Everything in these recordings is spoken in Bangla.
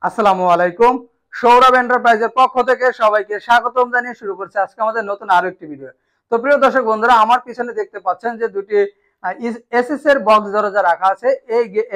আসসালামু আলাইকুম। সৌরভ এন্টারপ্রাইজের পক্ষ থেকে সবাইকে স্বাগতম জানিয়ে শুরু করছি আজকে আমাদের নতুন আরো একটি ভিডিও। তো প্রিয় দর্শক বন্ধুরা, আমার পিছনে দেখতে পাচ্ছেন যে দুটি এসএস এর বক্স দরজা রাখা আছে।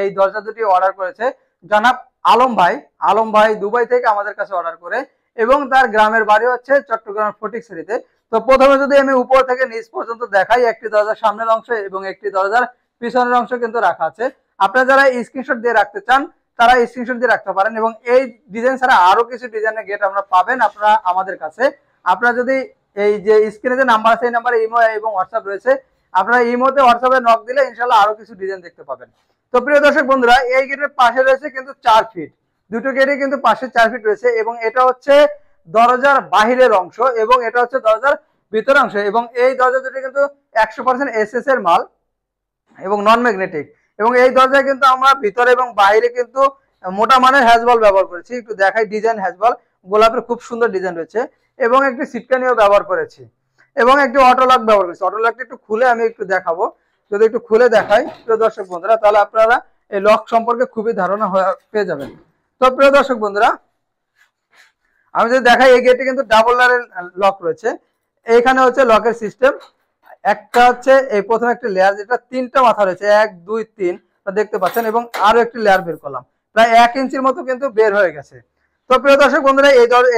এই দরজা দুটি অর্ডার করেছে জনাব আলম ভাই। আলম ভাই দুবাই থেকে আমাদের কাছে অর্ডার করে এবং তার গ্রামের বাড়ি হচ্ছে চট্টগ্রাম ফটিকছড়িতে। তো প্রথমে যদি আমি উপর থেকে নিচ পর্যন্ত দেখাই, একটি দরজার সামনের অংশ এবং একটি দরজার পিছনের অংশ কিন্তু রাখা আছে। আপনারা যারা স্ক্রিনশট দিয়ে রাখতে চান তারা স্ক্রিনশট দিয়ে রাখতে পারেন এবং এই ডিজাইন ছাড়া আরো কিছু ডিজাইনের গেট আপনারা পাবেন আপনারা আমাদের কাছে। আপনারা যদি এই যে স্ক্রিনে যে নাম্বার আছে এই নাম্বারে ইমো এবং হোয়াটসঅ্যাপ রয়েছে, আপনারা ইমোতে হোয়াটসঅ্যাপে নক দিলে ইনশাআল্লাহ আরো কিছু ডিজাইন দেখতে পাবেন। তো প্রিয় দর্শক বন্ধুরা, এই গেটের পাশে রয়েছে কিন্তু 4 ফিট, দুটো গেটে কিন্তু পাশে 4 ফিট রয়েছে এবং এটা হচ্ছে দরজার বাহিরের অংশ এবং এটা হচ্ছে দরজার ভিতরের অংশ এবং এই দরজা দুটো কিন্তু 100% এসএস এর মাল এবং নন ম্যাগনেটিক। এবং এই দরজায় কিন্তু আমরা ভিতরে এবং বাইরে কিন্তু মোটা মানের হ্যাজবল ব্যবহার করেছি। একটু দেখাই ডিজাইন হ্যাজবল, গোলাপের খুব সুন্দর ডিজাইন রয়েছে এবং একটি সিটকানিও ব্যবহার করেছি এবং একটি অটো লক ব্যবহার করেছি। অটো লকটা একটু খুলে আমি একটু দেখাবো, যদি একটু খুলে দেখাই প্রিয় দর্শক বন্ধুরা, তাহলে আপনারা এই লক সম্পর্কে খুবই ধারণা পেয়ে যাবেন। তো প্রিয় দর্শক বন্ধুরা, আমি যদি দেখাই এই গেটে কিন্তু ডাবল লেয়ারের লক রয়েছে। এইখানে হচ্ছে লকের সিস্টেম, একটা হচ্ছে এই প্রথম একটা লেয়ার যেটা 3টা মাথা রয়েছে, 1 2 3 দেখতে পাচ্ছেন এবং আরো একটি লেয়ার বের করলাম, প্রায় 1 ইঞ্চির মতো কিন্তু বের হয়ে গেছে। তো প্রিয় দর্শক বন্ধুরা,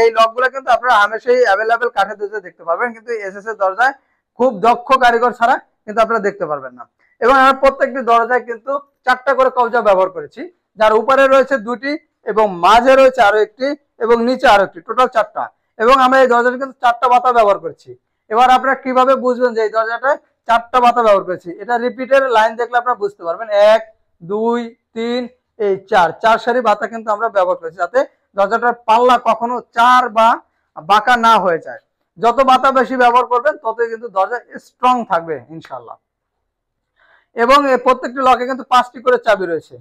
এই লকগুলো কিন্তু আপনারা হামেশাই অ্যাভেলেবেল কাঠের দরজায় দেখতে পারবেন, কিন্তু এসএস এর দরজায় খুব দক্ষ কারিগর ছাড়া কিন্তু আপনারা দেখতে পারবেন না। এবং আমরা প্রত্যেকটি দরজায় কিন্তু 4টা করে কবজা ব্যবহার করেছি, যার উপরে রয়েছে 2টি এবং মাঝে রয়েছে আরো একটি এবং নিচে আরো একটি, টোটাল 4টা। এবং আমরা এই দরজাটা কিন্তু 4টা বাতা ব্যবহার করছি। এবার আপনারা কিভাবে বুঝবেন যে এই দরজাটায় 4টা বাতা ব্যবহার করেছি? এটা রিপিটের লাইন দেখলে আপনারা বুঝতে পারবেন। 1 2 3 এই 4 সারি বাতা কিন্তু আমরা ব্যবহার করেছি, যাতে দরজাটার পাল্লা কখনো 4 বা বাঁকা না হয়ে যায়। যত বাতা বেশি ব্যবহার করবেন ততই কিন্তু দরজা স্ট্রং থাকবে ইনশাআল্লাহ। এবং এই প্রত্যেকটি লকে কিন্তু 5টি করে চাবি রয়েছে।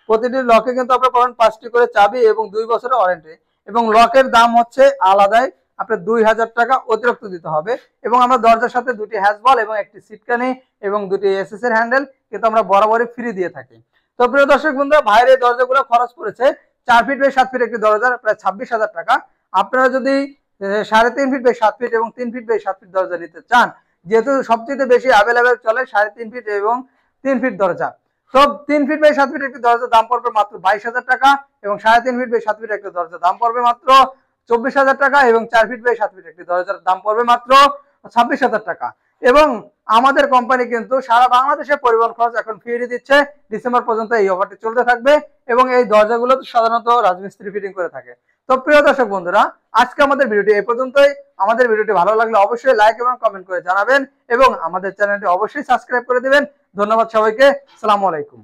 প্রতিটি লকে কিন্তু আপনারা পাবেন 5টি করে চাবি এবং 2 বছরের ওয়ারেন্টি। এবং লকের দাম হচ্ছে আলাদাই, আপনার 2000 টাকা অতিরিক্ত দিতে হবে। এবং আমরা দরজার সাথে 2টি হ্যাজবল এবং একটি সিটকানি এবং 2টি এসএস এর হ্যান্ডেল কিন্তু আমরা বরাবরই ফ্রি দিয়ে থাকি। তো প্রিয় দর্শক বন্ধুরা, বাইরে দরজাগুলো খরচ পড়েছে 4 ফিট বাই 7 ফিট একটি দরজা প্রায় 26,000 টাকা। আপনারা যদি 3.5 ফিট বাই 7 ফিট এবং 3 ফিট বাই 7 ফিট দরজা নিতে চান, যেহেতু সবচেয়ে বেশি অ্যাভেলেবেল চলে 3.5 ফিট এবং 3 ফিট দরজা, তো 3 ফিট বাই 7 ফিট একটি দরজার দাম পড়বে মাত্র 22,000 টাকা এবং 3.5 ফিট বাই 7 ফিট একটি দরজার দাম পড়বে মাত্র 24,000 টাকা এবং 4 ফিট বাই 7 ফিট একটি দরজার দাম পড়বে মাত্র 26,000 টাকা। এবং আমাদের কোম্পানি কিন্তু সারা বাংলাদেশে পরিবহন খরচ এখন ফ্রি দিচ্ছে, ডিসেম্বর পর্যন্ত এই অফারটি চলতে থাকবে এবং এই দরজাগুলো সাধারণত রাজমিস্ত্রি ফিটিং করে থাকে। তো প্রিয় দর্শক বন্ধুরা, আজকে আমাদের ভিডিওটি এই পর্যন্তই। আমাদের ভিডিওটি ভালো লাগলে অবশ্যই লাইক এবং কমেন্ট করে জানাবেন এবং আমাদের চ্যানেলটি অবশ্যই সাবস্ক্রাইব করে দিবেন। ধন্যবাদ সবাইকে, আসসালামু আলাইকুম।